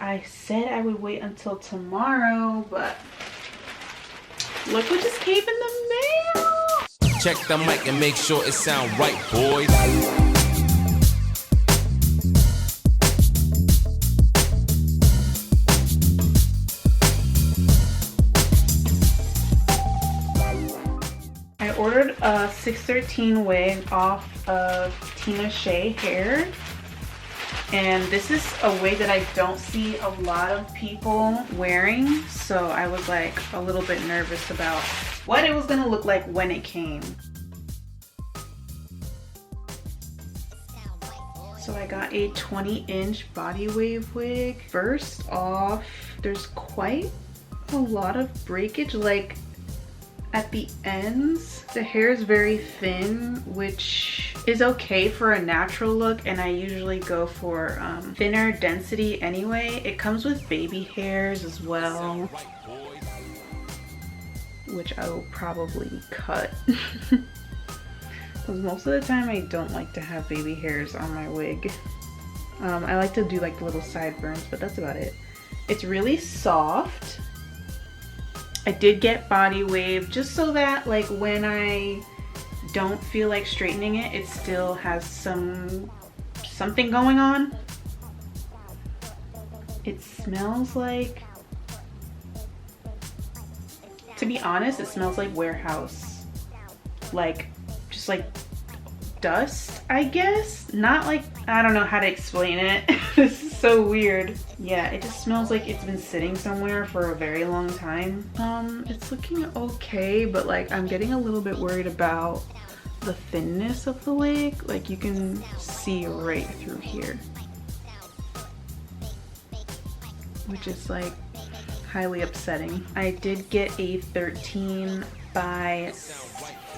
I said I would wait until tomorrow, but look what just came in the mail. Check the mic and make sure it sound right, boys. I ordered a 613 wig off of Tinashe hair. And this is a wig that I don't see a lot of people wearing. So I was like a little bit nervous about what it was gonna look like when it came. So I got a 20-inch body wave wig. First off, there's quite a lot of breakage, like at the ends. The hair is very thin, which is okay for a natural look, and I usually go for thinner density anyway. It comes with baby hairs as well, which I will probably cut. Because most of the time I don't like to have baby hairs on my wig. I like to do like little sideburns, but that's about it. It's really soft. I did get body wave just so that like when I don't feel like straightening it, it still has something going on. It smells like, to be honest, it smells like warehouse. Like, just like dust, I guess. Not like, I don't know how to explain it. This is so weird. Yeah, it just smells like it's been sitting somewhere for a very long time. It's looking okay, but like I'm getting a little bit worried about the thinness of the wig. Like you can see right through here, which is like highly upsetting. I did get a 13 by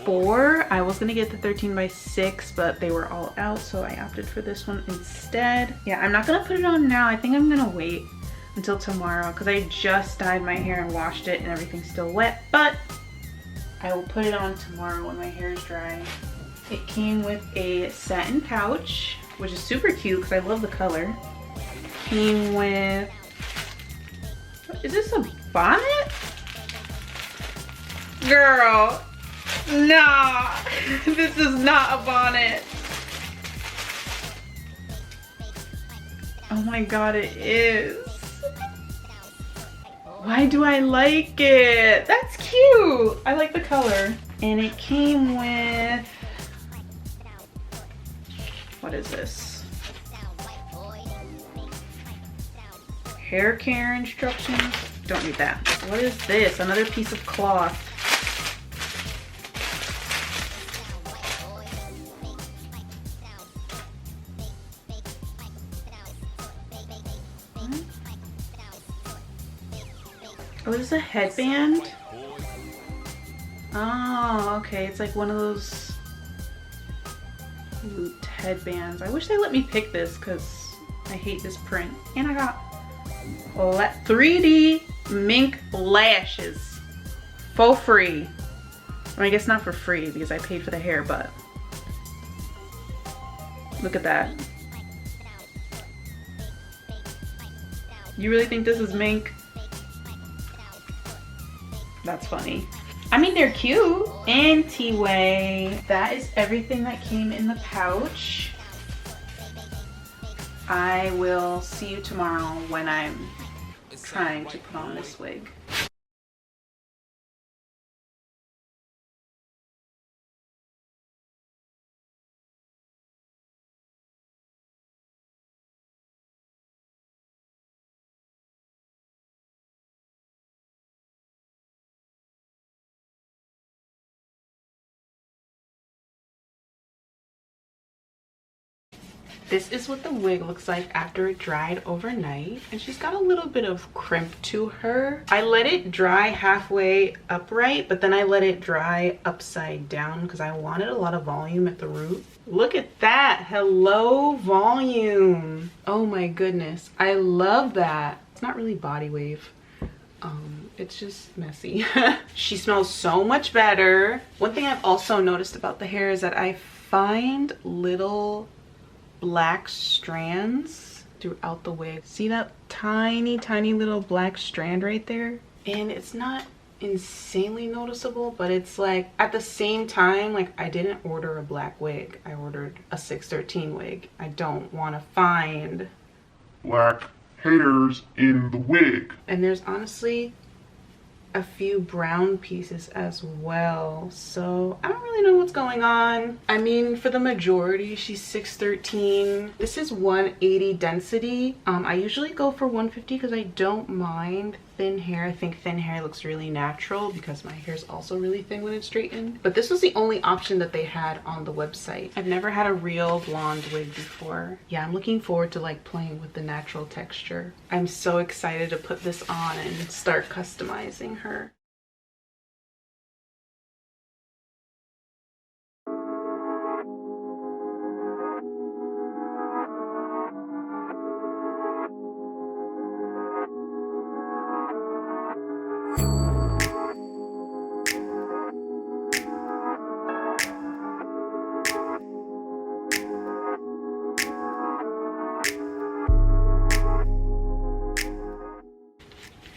4. I was gonna get the 13 by 6, but they were all out, so I opted for this one instead. Yeah, I'm not gonna put it on now. I think I'm gonna wait until tomorrow because I just dyed my hair and washed it and everything's still wet, but I will put it on tomorrow when my hair is dry. It came with a satin pouch, which is super cute because I love the color. Came with, is this a bonnet? Girl, nah, this is not a bonnet. Oh my god, it is. Why do I like it? That's cute. I like the color. And it came with, what is this? Hair care instructions. Don't need that. What is this? Another piece of cloth. Oh, this is a headband? Oh, okay. It's like one of those looped headbands. I wish they let me pick this because I hate this print. And I got 3D mink lashes for free. Well, I guess not for free because I paid for the hair, but look at that. You really think this is mink? That's funny. I mean, they're cute. Anyway, that is everything that came in the pouch. I will see you tomorrow when I'm trying to put on this wig. This is what the wig looks like after it dried overnight, and she's got a little bit of crimp to her. I let it dry halfway upright, but then I let it dry upside down because I wanted a lot of volume at the root. Look at that. Hello, volume. Oh my goodness, I love that. It's not really body wave. It's just messy. She smells so much better. One thing I've also noticed about the hair is that I find little black strands throughout the wig. See that tiny little black strand right there? And it's not insanely noticeable, but it's like at the same time, like I didn't order a black wig, I ordered a 613 wig. I don't want to find black hairs in the wig. And there's honestly a few brown pieces as well, so I don't really know what's going on. I mean, for the majority she's 613. This is 180 density. I usually go for 150 because I don't mind thin hair. I think thin hair looks really natural because my hair is also really thin when it's straightened, but this was the only option that they had on the website. I've never had a real blonde wig before. Yeah, I'm looking forward to like playing with the natural texture. I'm so excited to put this on and start customizing her.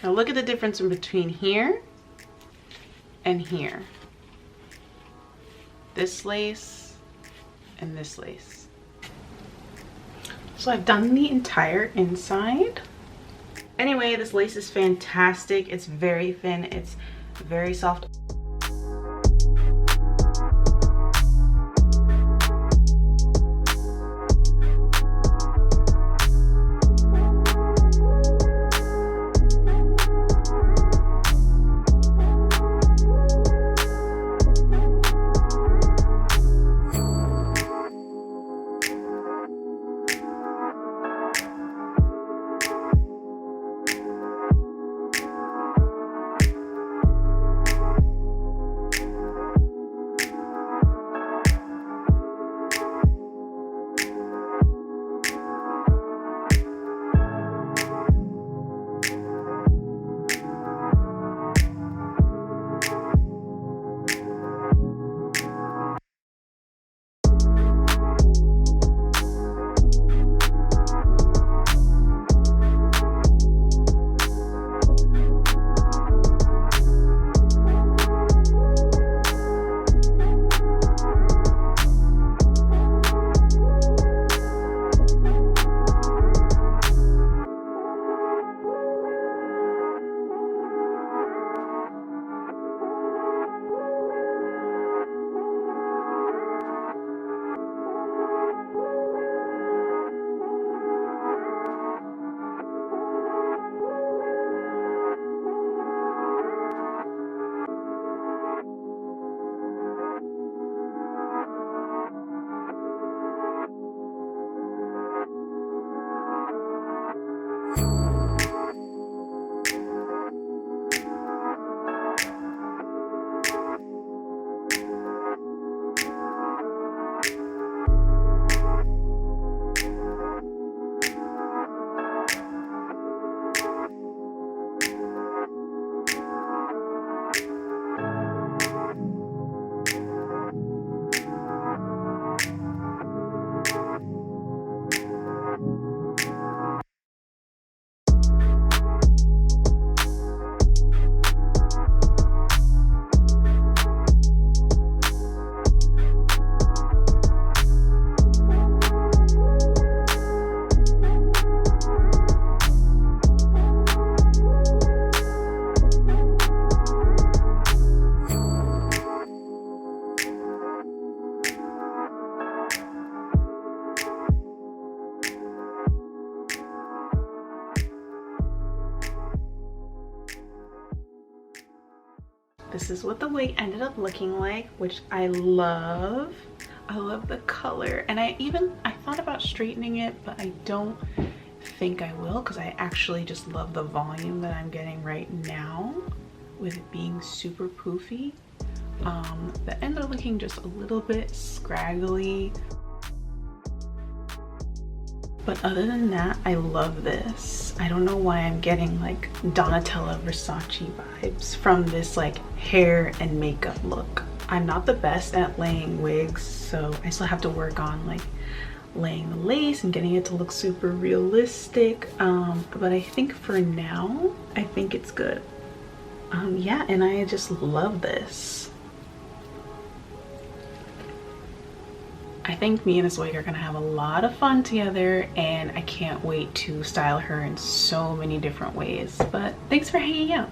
Now look at the difference in between here and here. This lace and this lace. So I've done the entire inside. Anyway, this lace is fantastic. It's very thin, it's very soft. This is what the wig ended up looking like, which I love. I love the color, and I thought about straightening it, but I don't think I will because I actually just love the volume that I'm getting right now with it being super poofy. The ends are looking just a little bit scraggly, but other than that, I love this. I don't know why I'm getting like Donatella Versace vibes from this like hair and makeup look. I'm not the best at laying wigs, so I still have to work on like laying the lace and getting it to look super realistic. But I think for now, I think it's good. Yeah, and I just love this. I think me and this wig are gonna have a lot of fun together, and I can't wait to style her in so many different ways. But thanks for hanging out.